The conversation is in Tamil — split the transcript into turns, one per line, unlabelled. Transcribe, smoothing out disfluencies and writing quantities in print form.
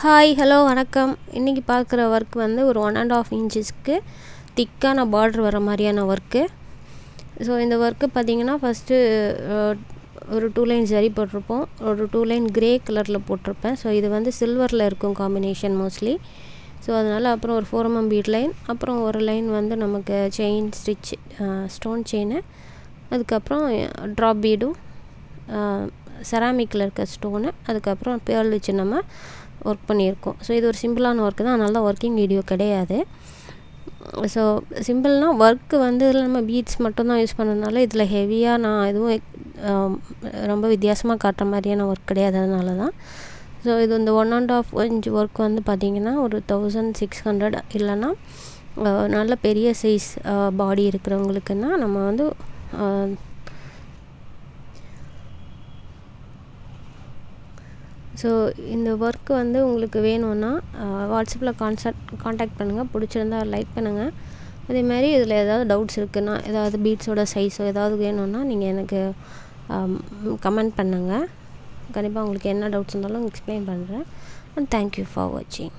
ஹாய் ஹலோ வணக்கம். இன்றைக்கி பார்க்குற ஒர்க் வந்து ஒரு 1.5 இன்ச்சஸ்க்கு திக்கான பார்டர் வர மாதிரியான ஒர்க்கு. ஸோ இந்த ஒர்க்கு பார்த்திங்கன்னா ஃபஸ்ட்டு ஒரு 2 லைன் ஜரி போட்டிருப்போம், ஒரு 2 லைன் க்ரே கலரில் போட்டிருப்பேன். ஸோ இது வந்து சில்வரில் இருக்கும் காம்பினேஷன் மோஸ்ட்லி. ஸோ அதனால் அப்புறம் ஒரு 4 mm பீட் லைன், அப்புறம் ஒரு லைன் வந்து நமக்கு செயின் ஸ்டிச் ஸ்டோன் செயினு, அதுக்கப்புறம் ட்ராப் பீடும் செராமிக்கில் இருக்க ஸ்டோனு, அதுக்கப்புறம் பேர்ல் வச்சு நம்ம ஒர்க் பண்ணியிருக்கோம். ஸோ இது ஒரு சிம்பிளான ஒர்க்கு தான், அதனால தான் ஒர்க்கிங் வீடியோ கிடையாது. ஸோ சிம்பிள்னால் ஒர்க்கு வந்து இதில் நம்ம பீட்ஸ் மட்டும்தான் யூஸ் பண்ணதுனால இதில் ஹெவியாக நான் எதுவும் ரொம்ப வித்தியாசமாக காட்டுற மாதிரியான ஒர்க் கிடையாது, அதனால தான். ஸோ இது இந்த 1.5 inch ஒர்க் வந்து பார்த்திங்கன்னா ஒரு 1600, இல்லைன்னா நல்ல பெரிய சைஸ் பாடி இருக்கிறவங்களுக்குன்னா நம்ம வந்து ஸோ இந்த ஒர்க்கு வந்து உங்களுக்கு வேணும்னா வாட்ஸ்அப்பில் காண்டாக்ட் பண்ணுங்கள். பிடிச்சிருந்தா லைக் பண்ணுங்கள். அதேமாதிரி இதில் ஏதாவது டவுட்ஸ் இருக்குன்னா, ஏதாவது பீட்ஸோட சைஸோ ஏதாவது வேணும்னா நீங்கள் எனக்கு கமெண்ட் பண்ணுங்கள். கண்டிப்பாக உங்களுக்கு என்ன டவுட்ஸ் இருந்தாலும் எக்ஸ்பிளைன் பண்ணுறேன். அண்ட் தேங்க்யூ ஃபார் வாட்சிங்.